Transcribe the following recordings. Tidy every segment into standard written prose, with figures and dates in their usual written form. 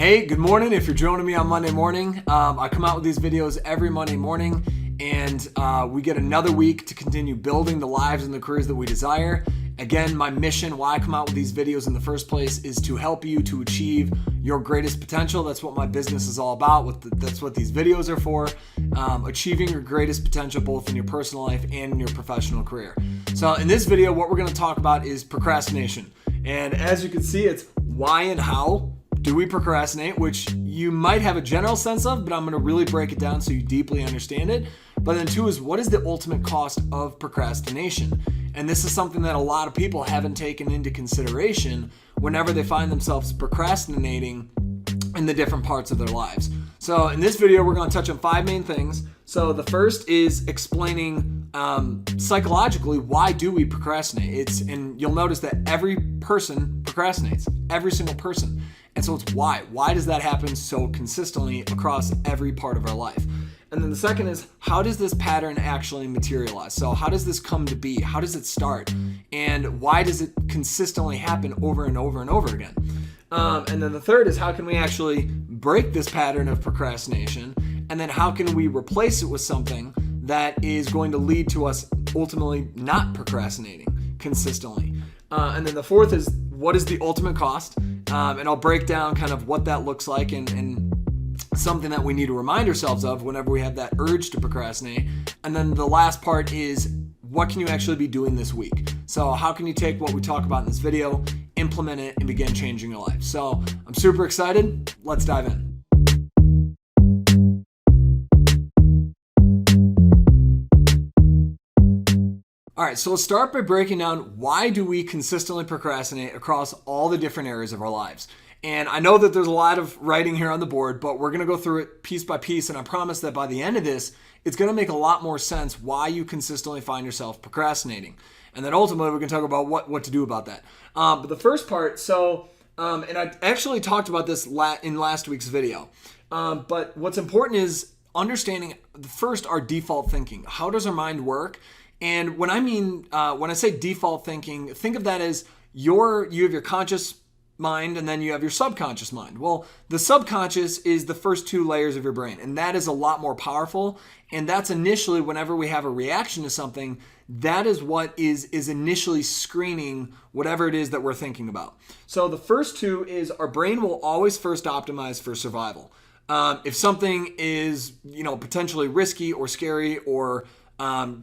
Hey, good morning. If you're joining me on Monday morning, I come out with these videos every Monday morning, and we get another week to continue building the lives and the careers that we desire. Again, my mission, why I come out with these videos in the first place, is to help you to achieve your greatest potential. That's what my business is all about. That's what these videos are for. Achieving your greatest potential both in your personal life and in your professional career. So in this video, what we're going to talk about is procrastination. And as you can see, it's why and how do we procrastinate, which you might have a general sense of, but I'm going to really break it down so you deeply understand it. But then two is, what is the ultimate cost of procrastination? And this is something that a lot of people haven't taken into consideration whenever they find themselves procrastinating in the different parts of their lives. So in this video, we're going to touch on 5 main things. So the first is explaining psychologically, why do we procrastinate? And you'll notice that every person procrastinates, every single person. And so it's why. Why does that happen so consistently across every part of our life? And then the second is, how does this pattern actually materialize? So how does this come to be? How does it start? And why does it consistently happen over and over and over again? And then the third is, how can we actually break this pattern of procrastination? And then how can we replace it with something that is going to lead to us ultimately not procrastinating consistently? And then the fourth is, what is the ultimate cost? And I'll break down kind of what that looks like and something that we need to remind ourselves of whenever we have that urge to procrastinate. And then the last part is, what can you actually be doing this week? So how can you take what we talk about in this video, implement it, and begin changing your life? So I'm super excited. Let's dive in. All right, so let's start by breaking down, why do we consistently procrastinate across all the different areas of our lives? And I know that there's a lot of writing here on the board, but we're going to go through it piece by piece, and I promise that by the end of this, it's going to make a lot more sense why you consistently find yourself procrastinating. And then ultimately, we can talk about what to do about that. But the first part, and I actually talked about this in last week's video, but what's important is understanding first our default thinking. How does our mind work? And when I say default thinking, think of that as you have your conscious mind and then you have your subconscious mind. Well, the subconscious is the first 2 layers of your brain, and that is a lot more powerful. And that's initially, whenever we have a reaction to something, that is what is initially screening whatever it is that we're thinking about. So the first 2 is, our brain will always first optimize for survival. If something is, potentially risky or scary or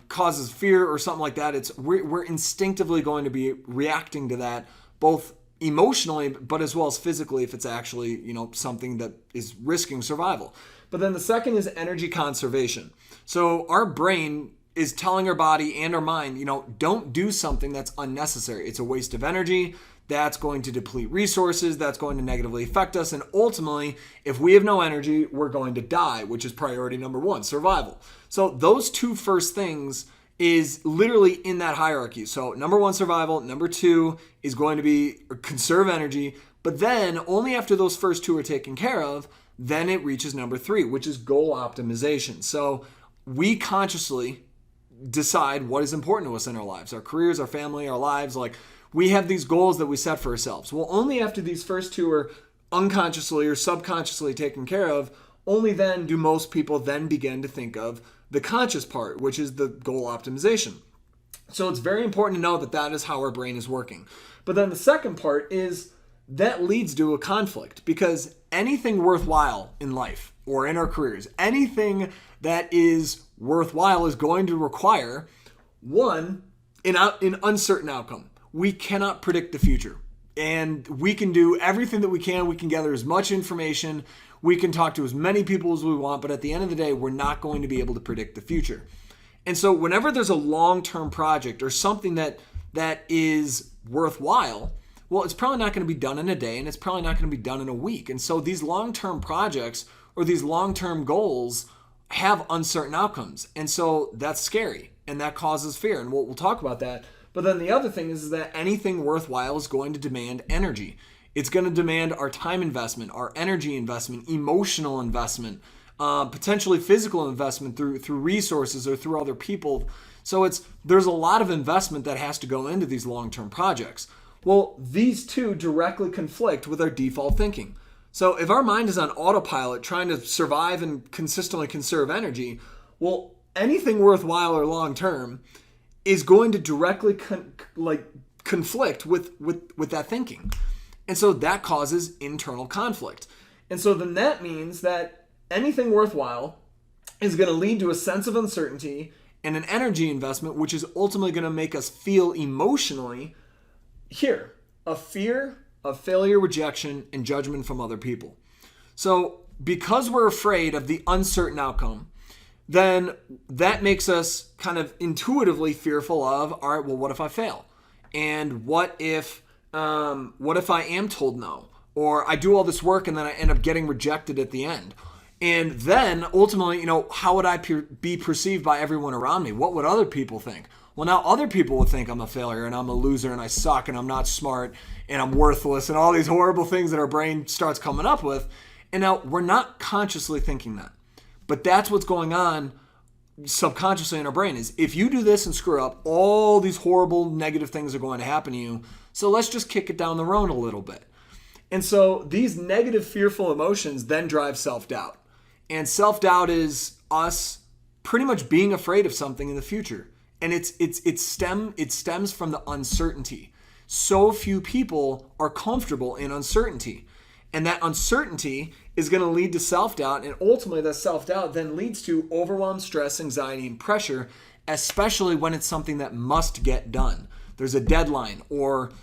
causes fear or something like that, we're instinctively going to be reacting to that, both emotionally, but as well as physically, if it's actually, something that is risking survival. But then the second is energy conservation. So our brain is telling our body and our mind, don't do something that's unnecessary. It's a waste of energy. That's going to deplete resources. That's going to negatively affect us. And ultimately, if we have no energy, we're going to die, which is priority number 1, survival. So those 2 first things is literally in that hierarchy. So number 1, survival. Number 2 is going to be conserve energy. But then only after those first 2 are taken care of, then it reaches number 3, which is goal optimization. So we consciously decide what is important to us in our lives, our careers, our family, our lives. Like, we have these goals that we set for ourselves. Well, only after these first 2 are unconsciously or subconsciously taken care of, only then do most people then begin to think of the conscious part, which is the goal optimization. So it's very important to know that that is how our brain is working. But then the second part is, that leads to a conflict, because anything worthwhile in life or in our careers, anything that is worthwhile is going to require, one, an uncertain outcome. We cannot predict the future, and we can do everything that we can. We can gather as much information. We can talk to as many people as we want, but at the end of the day, we're not going to be able to predict the future. And so whenever there's a long-term project or something that is worthwhile, well, it's probably not going to be done in a day, and it's probably not going to be done in a week. And so these long-term projects or these long-term goals have uncertain outcomes. And so that's scary, and that causes fear. And we'll talk about that. But then the other thing is that anything worthwhile is going to demand energy. It's going to demand our time investment, our energy investment, emotional investment, potentially physical investment through resources or through other people. So there's a lot of investment that has to go into these long-term projects. Well, these two directly conflict with our default thinking. So if our mind is on autopilot trying to survive and consistently conserve energy, well, anything worthwhile or long term is going to directly conflict with that thinking. And so that causes internal conflict. And so then that means that anything worthwhile is going to lead to a sense of uncertainty and an energy investment, which is ultimately going to make us feel emotionally here a fear of failure, rejection, and judgment from other people. So because we're afraid of the uncertain outcome, then that makes us kind of intuitively fearful of, all right, well, what if I fail? And what if I am told no? Or I do all this work and then I end up getting rejected at the end. And then ultimately, how would I be perceived by everyone around me? What would other people think? Well, now other people would think I'm a failure and I'm a loser and I suck and I'm not smart and I'm worthless and all these horrible things that our brain starts coming up with. And now we're not consciously thinking that. But that's what's going on subconsciously in our brain is if you do this and screw up, all these horrible negative things are going to happen to you. So let's just kick it down the road a little bit. And so these negative, fearful emotions then drive self-doubt. And self-doubt is us pretty much being afraid of something in the future. And it stems from the uncertainty. So few people are comfortable in uncertainty. And that uncertainty is going to lead to self-doubt. And ultimately that self-doubt then leads to overwhelm, stress, anxiety, and pressure, especially when it's something that must get done. There's a deadline, or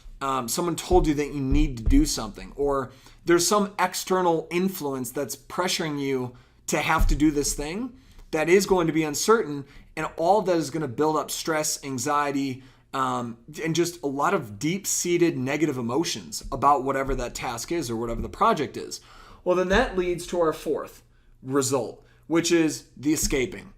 someone told you that you need to do something, or there's some external influence that's pressuring you to have to do this thing that is going to be uncertain, and all of that is going to build up stress, anxiety, and just a lot of deep-seated negative emotions about whatever that task is or whatever the project is. Well, then that leads to our fourth result, which is the escaping.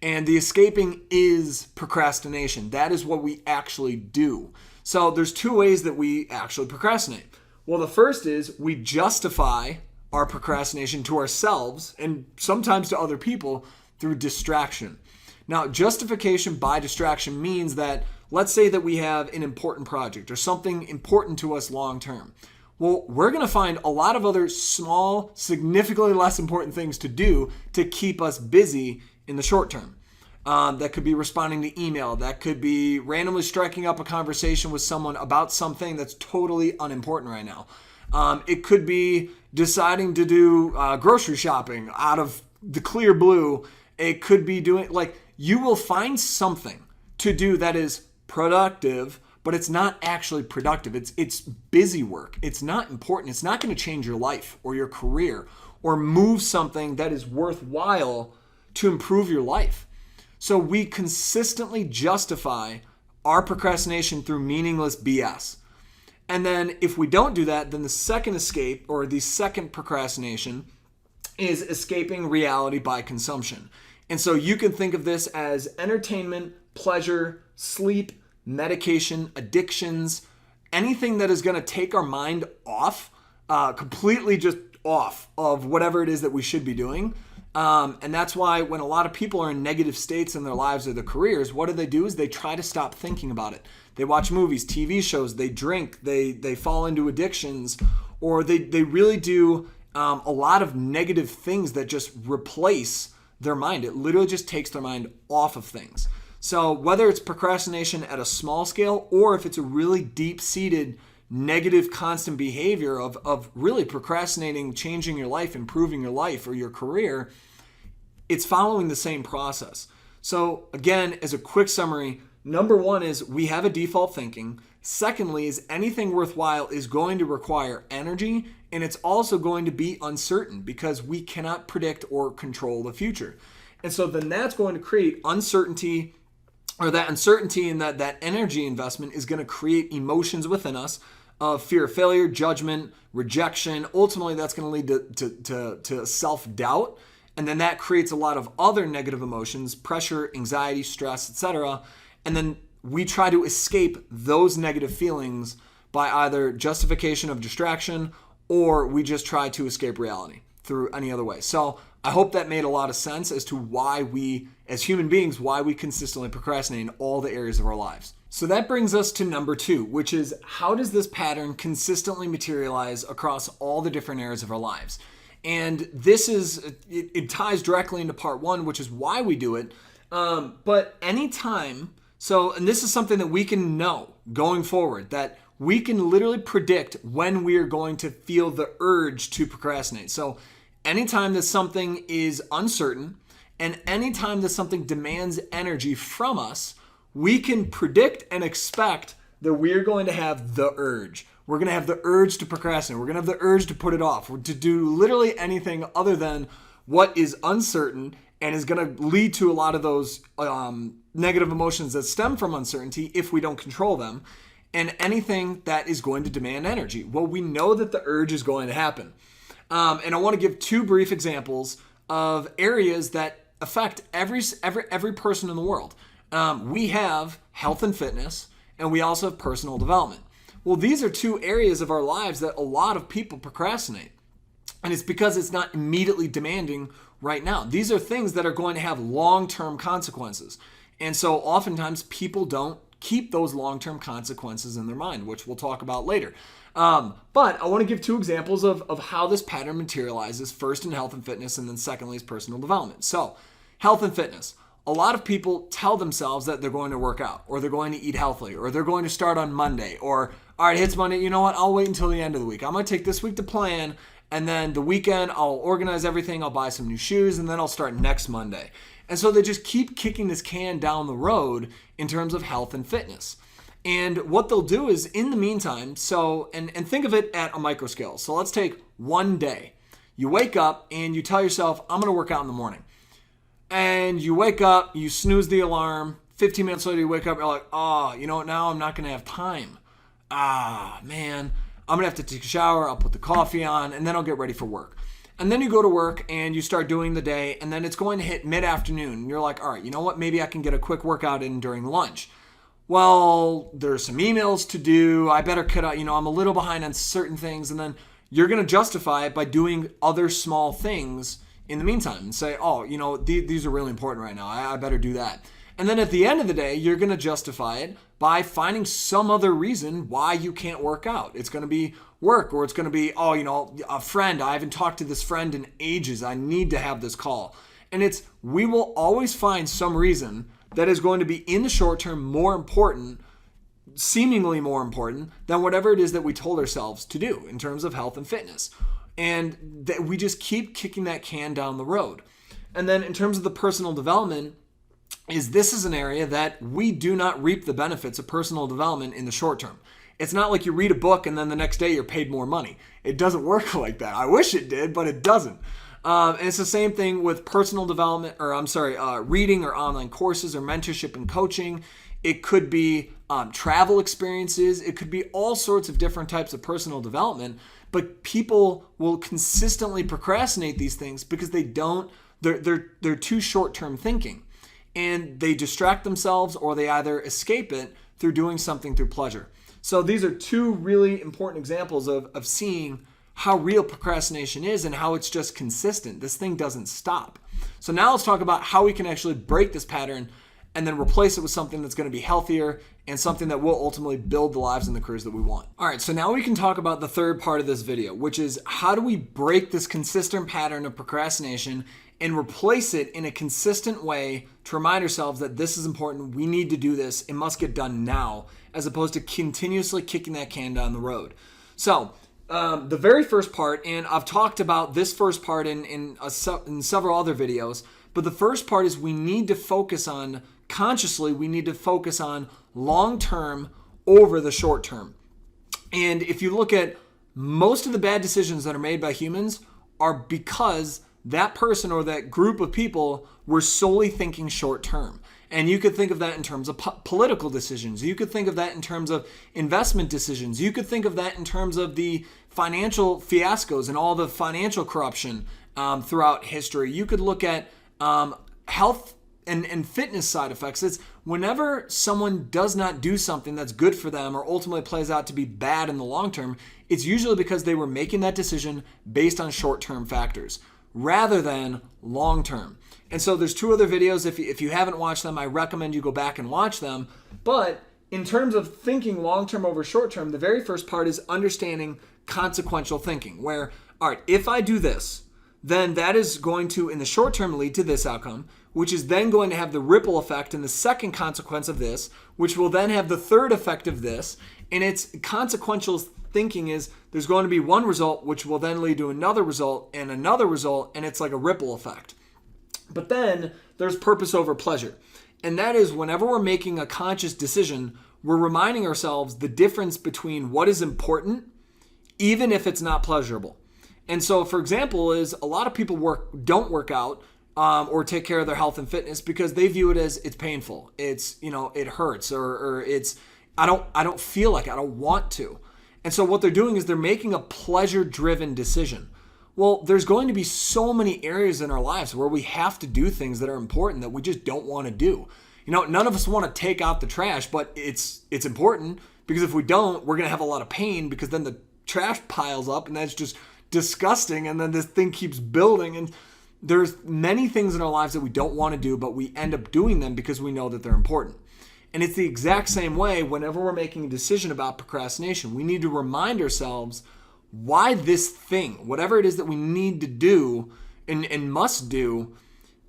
And the escaping is procrastination. That is what we actually do. So there's two ways that we actually procrastinate. Well, the first is we justify our procrastination to ourselves and sometimes to other people through distraction. Now, justification by distraction means that let's say that we have an important project or something important to us long term. Well, we're going to find a lot of other small, significantly less important things to do to keep us busy in the short term. That could be responding to email. That could be randomly striking up a conversation with someone about something that's totally unimportant right now. It could be deciding to do grocery shopping out of the clear blue. It could be doing, you will find something to do that is productive, but it's not actually productive. It's busy work. It's not important. It's not going to change your life or your career or move something that is worthwhile to improve your life. So we consistently justify our procrastination through meaningless BS. And then if we don't do that, then the second escape or the second procrastination is escaping reality by consumption. And so you can think of this as entertainment, pleasure, sleep, medication, addictions, anything that is going to take our mind off, completely just off of whatever it is that we should be doing. And that's why when a lot of people are in negative states in their lives or their careers, what do? Is they try to stop thinking about it. They watch movies, TV shows, they drink, they fall into addictions, or they really do a lot of negative things that just replace their mind. It literally just takes their mind off of things. So whether it's procrastination at a small scale or if it's a really deep-seated negative constant behavior of really procrastinating, changing your life, improving your life or your career, it's following the same process. So again, as a quick summary, number one is we have a default thinking. Secondly is anything worthwhile is going to require energy, and it's also going to be uncertain because we cannot predict or control the future. And so then that's going to create uncertainty, or that uncertainty and that energy investment is going to create emotions within us of fear of failure, judgment, rejection. Ultimately, that's going to lead to self-doubt. And then that creates a lot of other negative emotions, pressure, anxiety, stress, etc. And then we try to escape those negative feelings by either justification of distraction or we just try to escape reality through any other way. So I hope that made a lot of sense as to why we, as human beings, why we consistently procrastinate in all the areas of our lives. So that brings us to number 2, which is how does this pattern consistently materialize across all the different areas of our lives? And this it ties directly into part 1, which is why we do it. But anytime, and this is something that we can know going forward, that we can literally predict when we are going to feel the urge to procrastinate. So anytime that something is uncertain and anytime that something demands energy from us, we can predict and expect that we're going to have the urge. We're going to have the urge to procrastinate. We're going to have the urge to put it off, or to do literally anything other than what is uncertain and is going to lead to a lot of those negative emotions that stem from uncertainty if we don't control them, and anything that is going to demand energy. Well, we know that the urge is going to happen. And I want to give 2 brief examples of areas that affect every person in the world. We have health and fitness, and we also have personal development. Well, these are 2 areas of our lives that a lot of people procrastinate. And it's because it's not immediately demanding right now. These are things that are going to have long-term consequences. And so oftentimes people don't keep those long-term consequences in their mind, which we'll talk about later. But I want to give 2 examples of how this pattern materializes, first in health and fitness, and then secondly is personal development. So health and fitness. A lot of people tell themselves that they're going to work out, or they're going to eat healthily, or they're going to start on Monday, or all right, it's Monday, you know what, I'll wait until the end of the week. I'm going to take this week to plan, and then the weekend I'll organize everything, I'll buy some new shoes, and then I'll start next Monday. And so they just keep kicking this can down the road in terms of health and fitness. And what they'll do is, in the meantime, and think of it at a micro scale. So let's take one day. You wake up and you tell yourself, I'm going to work out in the morning. And you wake up, you snooze the alarm, 15 minutes later you wake up, you're like, oh, you know what, now I'm not going to have time. Man, I'm going to have to take a shower, I'll put the coffee on, and then I'll get ready for work. And then you go to work and you start doing the day, and then it's going to hit mid-afternoon. And you're like, all right, you know what, maybe I can get a quick workout in during lunch. Well, there's some emails to do, I better cut out, I'm a little behind on certain things, and then you're going to justify it by doing other small things in the meantime and say, oh, these are really important right now. I better do that. And then at the end of the day, you're going to justify it by finding some other reason why you can't work out. It's going to be work, or it's going to be, a friend. I haven't talked to this friend in ages. I need to have this call. And we will always find some reason that is going to be in the short term more important, seemingly more important than whatever it is that we told ourselves to do in terms of health and fitness. And that we just keep kicking that can down the road. And then in terms of the personal development, this is an area that we do not reap the benefits of personal development in the short term. It's not like you read a book and then the next day you're paid more money. It doesn't work like that. I wish it did, but it doesn't. And it's the same thing with personal development, reading or online courses or mentorship and coaching. It could be travel experiences. It could be all sorts of different types of personal development. But people will consistently procrastinate these things because they're too short-term thinking. And they distract themselves, or they either escape it through doing something through pleasure. So these are 2 really important examples of seeing how real procrastination is and how it's just consistent. This thing doesn't stop. So now let's talk about how we can actually break this pattern and then replace it with something that's going to be healthier and something that will ultimately build the lives and the careers that we want. All right, so now we can talk about the third part of this video, which is how do we break this consistent pattern of procrastination and replace it in a consistent way to remind ourselves that this is important, we need to do this, it must get done now, as opposed to continuously kicking that can down the road. So the very first part, and I've talked about this first part in several other videos, but the first part is we need to focus on long-term over the short term. And if you look at most of the bad decisions that are made by humans are because that person or that group of people were solely thinking short term. And you could think of that in terms of political decisions. You could think of that in terms of investment decisions. You could think of that in terms of the financial fiascos and all the financial corruption throughout history. You could look at health and fitness side effects. It's whenever someone does not do something that's good for them or ultimately plays out to be bad in the long term, it's usually because they were making that decision based on short-term factors rather than long-term. And so there's 2 other videos. If you haven't watched them, I recommend you go back and watch them. But in terms of thinking long-term over short-term, the very first part is understanding consequential thinking, where, all right, if I do this, then that is going to, in the short term, lead to this outcome, which is then going to have the ripple effect in the second consequence of this, which will then have the third effect of this. And it's consequential thinking is there's going to be one result, which will then lead to another result, and it's like a ripple effect. But then there's purpose over pleasure. And that is whenever we're making a conscious decision, we're reminding ourselves the difference between what is important, even if it's not pleasurable. And so, for example, is a lot of people don't work out or take care of their health and fitness because they view it as it's painful. It's, it hurts or it's, I don't feel like I don't want to. And so what they're doing is they're making a pleasure-driven decision. Well, there's going to be so many areas in our lives where we have to do things that are important that we just don't want to do. None of us want to take out the trash, but it's important because if we don't, we're going to have a lot of pain because then the trash piles up and that's just disgusting, and then this thing keeps building, and there's many things in our lives that we don't want to do, but we end up doing them because we know that they're important. And it's the exact same way whenever we're making a decision about procrastination. We need to remind ourselves why this thing, whatever it is that we need to do and must do,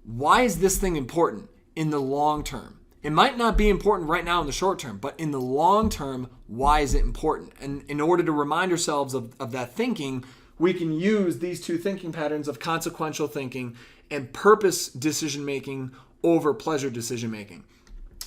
why is this thing important in the long term? It might not be important right now in the short term, but in the long term, why is it important? And in order to remind ourselves of that thinking, we can use these two thinking patterns of consequential thinking and purpose decision-making over pleasure decision-making.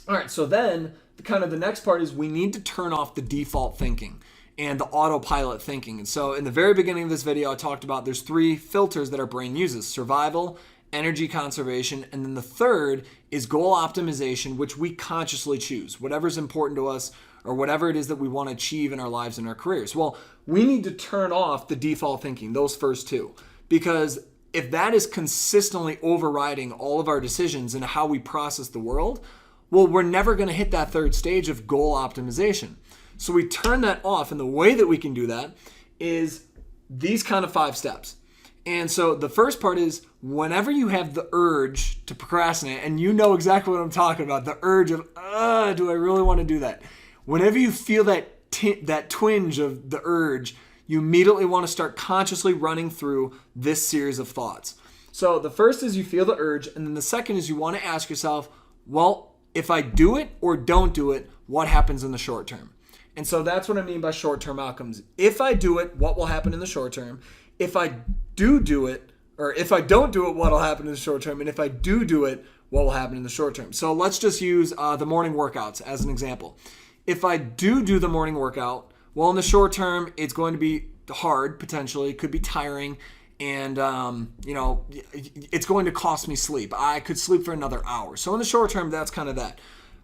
All right, so then the next part is we need to turn off the default thinking and the autopilot thinking. And so in the very beginning of this video, I talked about there's 3 filters that our brain uses: survival, energy conservation, and then the third is goal optimization, which we consciously choose, whatever's important to us or whatever it is that we want to achieve in our lives and our careers. Well, we need to turn off the default thinking, those first 2, because if that is consistently overriding all of our decisions and how we process the world, well, we're never going to hit that third stage of goal optimization. So we turn that off, and the way that we can do that is these kind of 5 steps. And so the first part is whenever you have the urge to procrastinate, and you know exactly what I'm talking about, the urge of, do I really want to do that? Whenever you feel that twinge of the urge, you immediately want to start consciously running through this series of thoughts. So the first is you feel the urge, and then the second is you want to ask yourself, well, if I do it or don't do it, what happens in the short term? And so that's what I mean by short-term outcomes. If I do it, what will happen in the short term? If I do it, or if I don't do it, what will happen in the short term? And if I do it, what will happen in the short term? So let's just use the morning workouts as an example. If I do the morning workout, well, in the short term, it's going to be hard, potentially. It could be tiring, and it's going to cost me sleep. I could sleep for another hour. So in the short term, that's kind of that.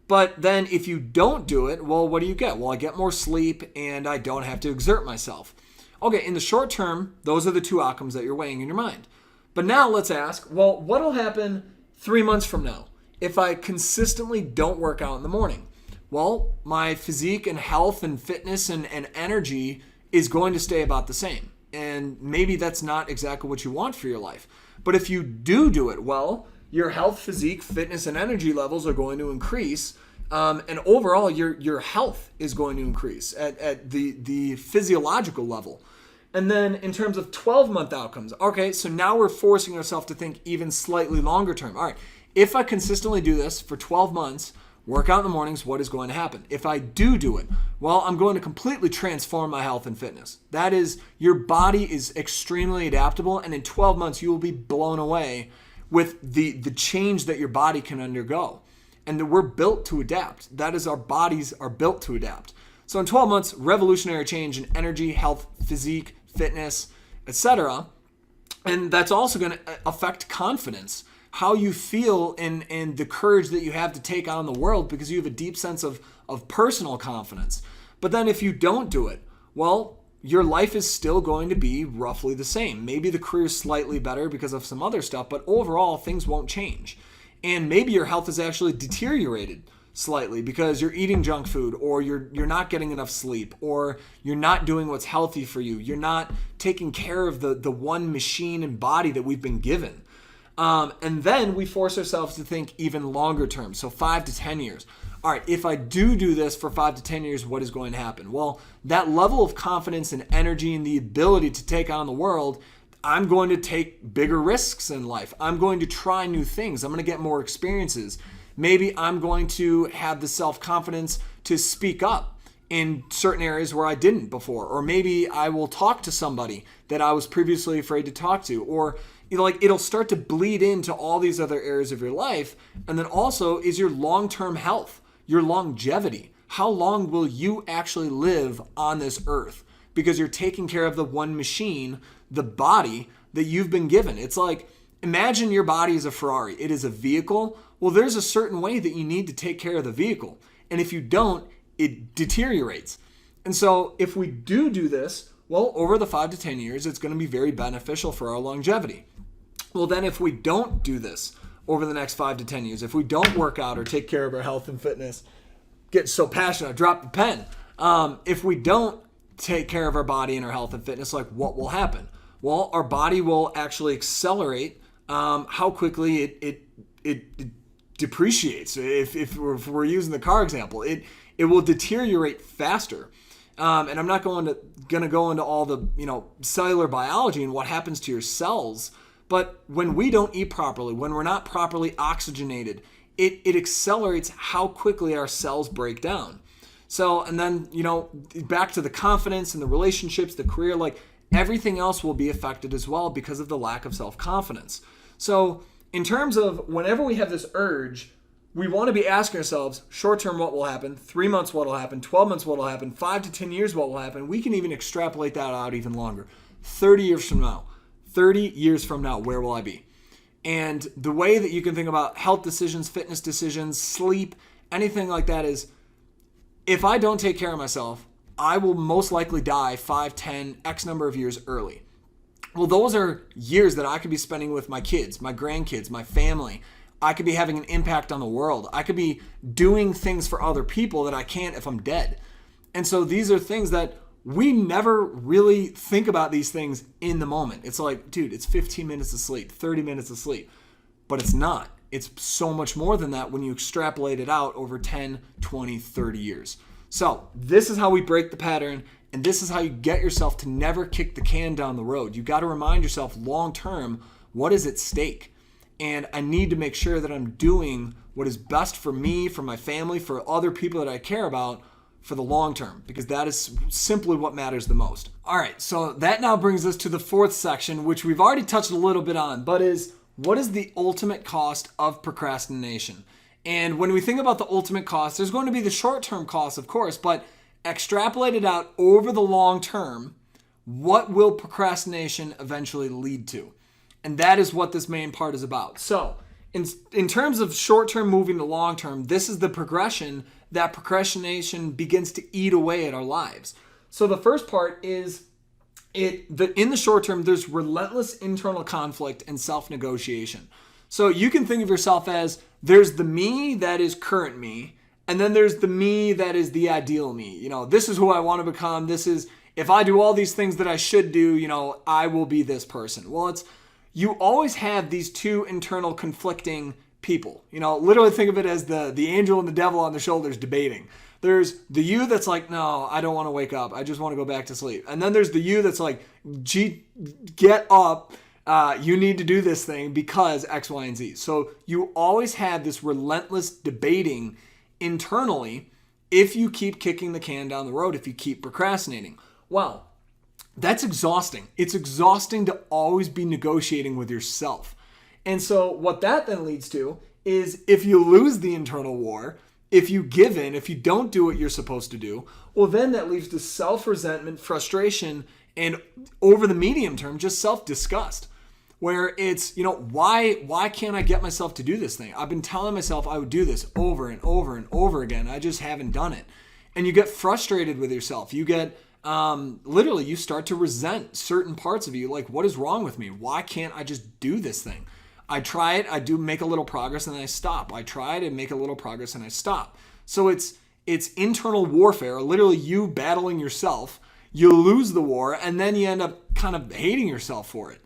But then if you don't do it, well, what do you get? Well, I get more sleep, and I don't have to exert myself. Okay, in the short term, those are the 2 outcomes that you're weighing in your mind. But now let's ask, well, what will happen 3 months from now if I consistently don't work out in the morning? Well, my physique and health and fitness and energy is going to stay about the same. And maybe that's not exactly what you want for your life. But if you do it, well, your health, physique, fitness, and energy levels are going to increase. And overall, your health is going to increase at the physiological level. And then in terms of 12-month outcomes, okay, so now we're forcing ourselves to think even slightly longer term. All right, if I consistently do this for 12 months, work out in the mornings, what is going to happen? If I do it, well, I'm going to completely transform my health and fitness. That is, your body is extremely adaptable, and in 12 months, you will be blown away with the change that your body can undergo. And that we're built to adapt. That is, our bodies are built to adapt. So in 12 months, revolutionary change in energy, health, physique, fitness, etc. And that's also going to affect confidence, how you feel and the courage that you have to take on the world, because you have a deep sense of personal confidence. But then if you don't do it, well, your life is still going to be roughly the same. Maybe the career is slightly better because of some other stuff, but overall things won't change. And maybe your health is actually deteriorated slightly because you're eating junk food, or you're not getting enough sleep, or you're not doing what's healthy for you. You're not taking care of the one machine and body that we've been given. And then we force ourselves to think even longer term, so 5 to 10 years. all right, if I do this for 5 to 10 years, what is going to happen? Well, that level of confidence and energy and the ability to take on the world, I'm going to take bigger risks in life. I'm going to try new things. I'm going to get more experiences. Maybe I'm going to have the self-confidence to speak up in certain areas where I didn't before. Or maybe I will talk to somebody that I was previously afraid to talk to. Or it'll start to bleed into all these other areas of your life. And then also is your long-term health, your longevity. How long will you actually live on this earth? Because you're taking care of the one machine, the body that you've been given. It's like, imagine your body is a Ferrari. It is a vehicle. Well, there's a certain way that you need to take care of the vehicle. And if you don't, it deteriorates. And so if we do this, well, over the 5 to 10 years, it's going to be very beneficial for our longevity. Well, then if we don't do this over the next 5 to 10 years, if we don't work out or take care of our health and fitness, get so passionate, I drop the pen. If we don't take care of our body and our health and fitness, like what will happen? Well, our body will actually accelerate how quickly it depreciates. If we're using the car example, it will deteriorate faster. And I'm not going to go into all the cellular biology and what happens to your cells. But when we don't eat properly, when we're not properly oxygenated, it accelerates how quickly our cells break down. So, and then, back to the confidence and the relationships, the career, like everything else will be affected as well because of the lack of self-confidence. So in terms of whenever we have this urge, we want to be asking ourselves, short term, what will happen? 3 months, what will happen? 12 months, what will happen? 5 to 10 years, what will happen? We can even extrapolate that out even longer. 30 years from now, where will I be? And the way that you can think about health decisions, fitness decisions, sleep, anything like that is, if I don't take care of myself, I will most likely die 5, 10, X number of years early. Well, those are years that I could be spending with my kids, my grandkids, my family. I could be having an impact on the world. I could be doing things for other people that I can't if I'm dead. And so these are things that we never really think about these things in the moment. It's like, dude, it's 15 minutes of sleep, 30 minutes of sleep. But it's not. It's so much more than that when you extrapolate it out over 10, 20, 30 years. So this is how we break the pattern, and this is how you get yourself to never kick the can down the road. You got to remind yourself long term, what is at stake? And I need to make sure that I'm doing what is best for me, for my family, for other people that I care about for the long term, because that is simply what matters the most. All right, so that now brings us to the fourth section, which we've already touched a little bit on, but is what is the ultimate cost of procrastination? And when we think about the ultimate cost, there's going to be the short-term cost, of course, but extrapolated out over the long term, what will procrastination eventually lead to? And that is what this main part is about. So in terms of short-term moving to long-term, this is the progression that procrastination begins to eat away at our lives. So the first part is in the short term, there's relentless internal conflict and self-negotiation. So you can think of yourself as there's the me that is current me, and then there's the me that is the ideal me. This is who I want to become. This is, if I do all these things that I should do, I will be this person. Well, you always have these two internal conflicting people. Literally think of it as the angel and the devil on the shoulders debating. There's the you that's like, no, I don't want to wake up. I just want to go back to sleep. And then there's the you that's like, gee, get up. You need to do this thing because X, Y, and Z. So you always have this relentless debating internally if you keep kicking the can down the road, if you keep procrastinating. Well, that's exhausting. It's exhausting to always be negotiating with yourself. And so what that then leads to is if you lose the internal war, if you give in, if you don't do what you're supposed to do, well, then that leads to self-resentment, frustration, and over the medium term, just self-disgust, where it's, why can't I get myself to do this thing? I've been telling myself I would do this over and over and over again. I just haven't done it. And you get frustrated with yourself. You get, literally, you start to resent certain parts of you. Like, what is wrong with me? Why can't I just do this thing? I try it, I do make a little progress, and then I stop. I try it and make a little progress, and I stop. So it's internal warfare, literally you battling yourself. You lose the war, and then you end up kind of hating yourself for it.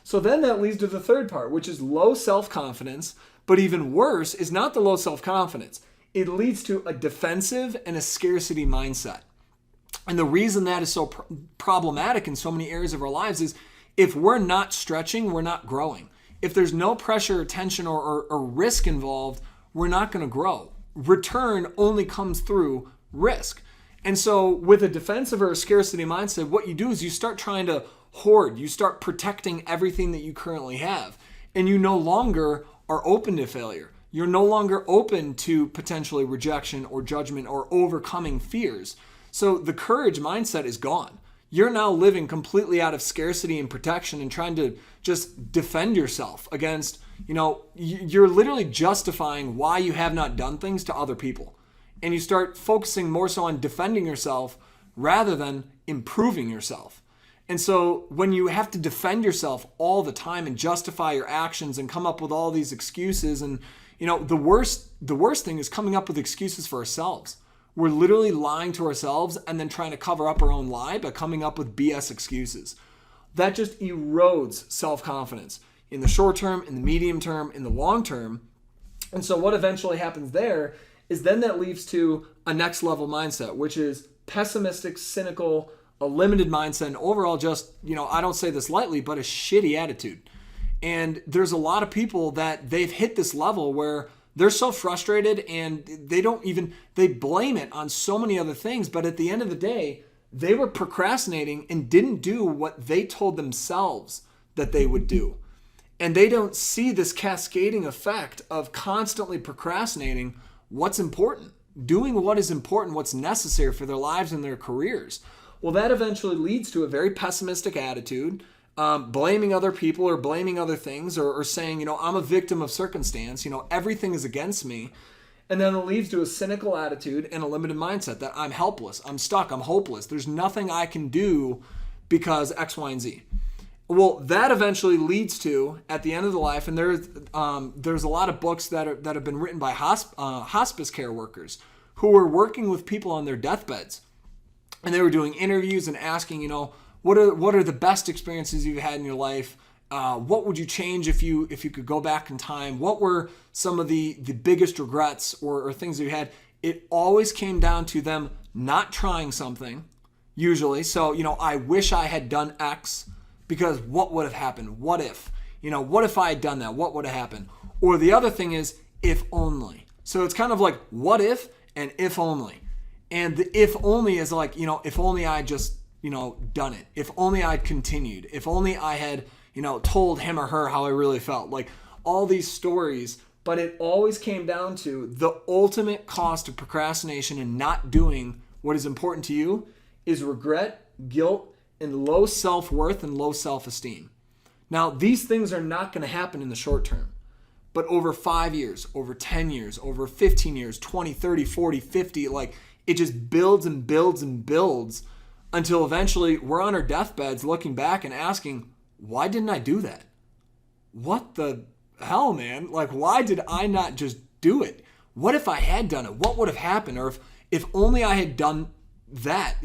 So then that leads to the third part, which is low self-confidence. But even worse is not the low self-confidence. it leads to a defensive and a scarcity mindset. And the reason that is so problematic in so many areas of our lives is if we're not stretching, we're not growing. If there's no pressure or tension or risk involved, we're not going to grow. Return only comes through risk. And so with a defensive or a scarcity mindset, what you do is you start trying to hoard. You start protecting everything that you currently have. And you no longer are open to failure. You're no longer open to potentially rejection or judgment or overcoming fears. So the courage mindset is gone. You're now living completely out of scarcity and protection and trying to just defend yourself against, you're literally justifying why you have not done things to other people. And you start focusing more so on defending yourself rather than improving yourself. And so when you have to defend yourself all the time and justify your actions and come up with all these excuses, and the worst thing is coming up with excuses for ourselves. We're literally lying to ourselves and then trying to cover up our own lie by coming up with BS excuses. That just erodes self-confidence in the short term, in the medium term, in the long term. And so what eventually happens there is then that leads to a next level mindset, which is pessimistic, cynical, a limited mindset, and overall just, I don't say this lightly, but a shitty attitude. And there's a lot of people that they've hit this level where they're so frustrated and they blame it on so many other things. But at the end of the day, they were procrastinating and didn't do what they told themselves that they would do. And they don't see this cascading effect of constantly procrastinating what's important, doing what is important, what's necessary for their lives and their careers. Well, that eventually leads to a very pessimistic attitude, blaming other people or blaming other things or saying, I'm a victim of circumstance, everything is against me. And then it leads to a cynical attitude and a limited mindset that I'm helpless, I'm stuck, I'm hopeless. There's nothing I can do because X, Y, and Z. Well, that eventually leads to, at the end of the life, and there's a lot of books that have been written by hospice care workers who were working with people on their deathbeds. And they were doing interviews and asking, what are the best experiences you've had in your life? What would you change if you could go back in time? What were some of the biggest regrets or things that you had? It always came down to them not trying something, usually. So, I wish I had done X because what would have happened? What if? What if I had done that? What would have happened? Or the other thing is, if only. So it's kind of like what if and if only. And the if only is like, if only I just, done it. If only I'd continued. If only I had, told him or her how I really felt. Like all these stories, but it always came down to the ultimate cost of procrastination and not doing what is important to you is regret, guilt, and low self-worth and low self-esteem. Now, these things are not going to happen in the short term, but over 5 years, over 10 years, over 15 years, 20, 30, 40, 50, it just builds and builds and builds until eventually we're on our deathbeds looking back and asking, why didn't I do that? What the hell, man? Why did I not just do it? What if I had done it? What would have happened? Or if only I had done that,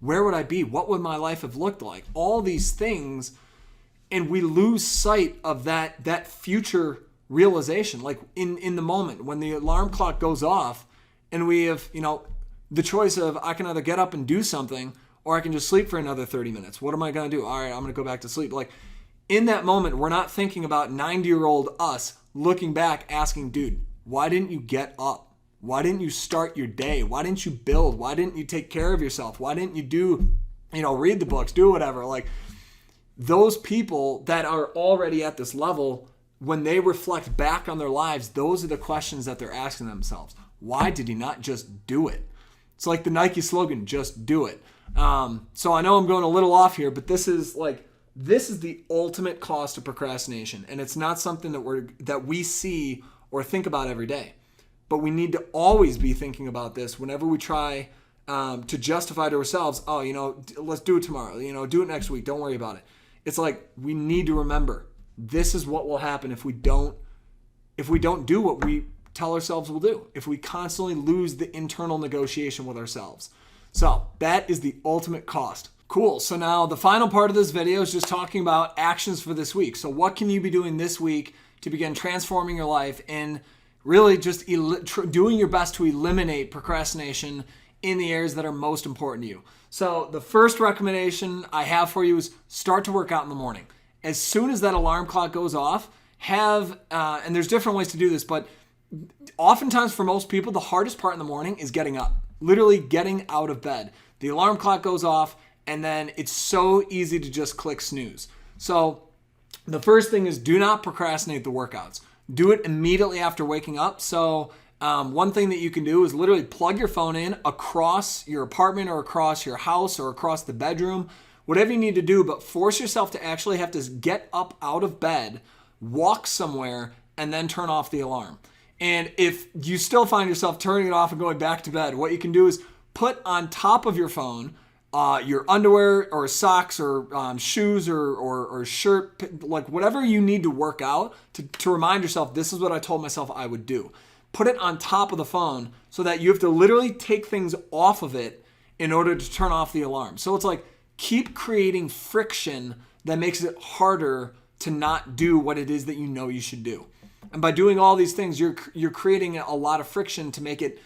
where would I be? What would my life have looked like? All these things, and we lose sight of that future realization. In the moment when the alarm clock goes off and we have, the choice of I can either get up and do something or I can just sleep for another 30 minutes. What am I going to do? All right, I'm going to go back to sleep. In that moment, we're not thinking about 90-year-old us looking back asking, dude, why didn't you get up? Why didn't you start your day? Why didn't you build? Why didn't you take care of yourself? Why didn't you do, read the books, do whatever? Those people that are already at this level, when they reflect back on their lives, those are the questions that they're asking themselves. Why did he not just do it? It's like the Nike slogan, just do it. So I know I'm going a little off here, but this is the ultimate cost of procrastination. And it's not something that we see or think about every day. But we need to always be thinking about this whenever we try to justify to ourselves, let's do it tomorrow, do it next week, don't worry about it. It's we need to remember this is what will happen if we don't do what we tell ourselves we'll do, if we constantly lose the internal negotiation with ourselves. So that is the ultimate cost. Cool. So now the final part of this video is just talking about actions for this week. So what can you be doing this week to begin transforming your life and really just doing your best to eliminate procrastination in the areas that are most important to you. So the first recommendation I have for you is start to work out in the morning. As soon as that alarm clock goes off, and there's different ways to do this, but oftentimes for most people, the hardest part in the morning is getting up, literally getting out of bed. The alarm clock goes off, and then it's so easy to just click snooze. So the first thing is do not procrastinate the workouts. Do it immediately after waking up. So one thing that you can do is literally plug your phone in across your apartment or across your house or across the bedroom, whatever you need to do, but force yourself to actually have to get up out of bed, walk somewhere, and then turn off the alarm. And if you still find yourself turning it off and going back to bed, what you can do is put on top of your phone your underwear or socks or shoes or shirt, like whatever you need to work out to remind yourself, this is what I told myself I would do. Put it on top of the phone so that you have to literally take things off of it in order to turn off the alarm. So it's like keep creating friction that makes it harder to not do what it is that you know you should do. And by doing all these things, you're creating a lot of friction to make it,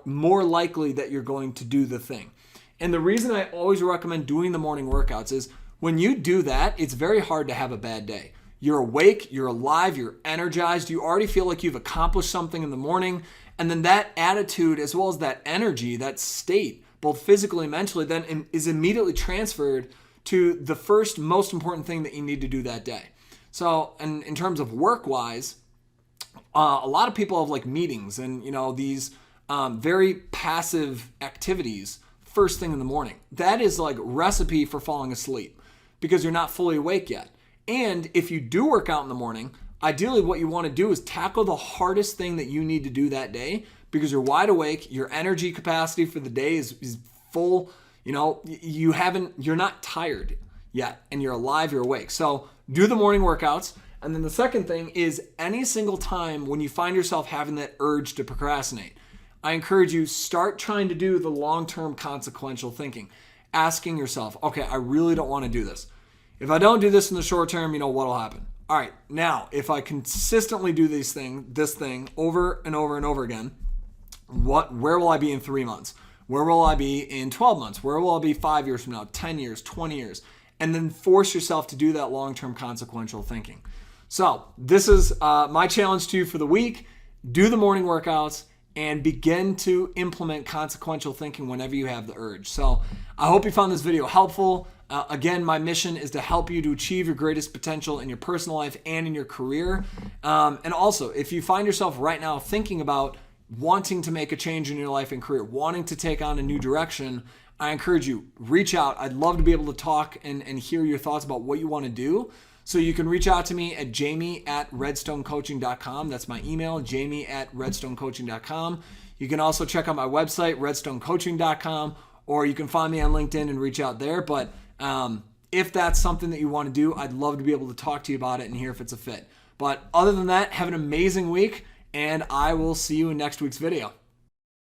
more likely that you're going to do the thing. And the reason I always recommend doing the morning workouts is when you do that, it's very hard to have a bad day. You're awake, you're alive, you're energized, you already feel like you've accomplished something in the morning. And then that attitude, as well as that energy, that state, both physically and mentally, then is immediately transferred to the first most important thing that you need to do that day. So, and in terms of work-wise, a lot of people have like meetings and, these very passive activities first thing in the morning. That is like recipe for falling asleep because you're not fully awake yet. And if you do work out in the morning, ideally what you want to do is tackle the hardest thing that you need to do that day because you're wide awake, your energy capacity for the day is full, you're not tired yet and you're alive, you're awake. So do the morning workouts. And then the second thing is any single time when you find yourself having that urge to procrastinate, I encourage you, start trying to do the long-term consequential thinking, asking yourself, okay, I really don't want to do this. If I don't do this in the short term, what'll happen? All right, now, if I consistently do this thing over and over and over again, where will I be in 3 months? Where will I be in 12 months? Where will I be 5 years from now, 10 years, 20 years? And then force yourself to do that long-term consequential thinking. So this is my challenge to you for the week. Do the morning workouts and begin to implement consequential thinking whenever you have the urge. So I hope you found this video helpful. Again, my mission is to help you to achieve your greatest potential in your personal life and in your career. And also, if you find yourself right now thinking about wanting to make a change in your life and career, wanting to take on a new direction, I encourage you, reach out. I'd love to be able to talk and hear your thoughts about what you want to do. So you can reach out to me at jamie@redstonecoaching.com. That's my email, jamie@redstonecoaching.com. You can also check out my website, redstonecoaching.com, or you can find me on LinkedIn and reach out there. But if that's something that you want to do, I'd love to be able to talk to you about it and hear if it's a fit. But other than that, have an amazing week, and I will see you in next week's video.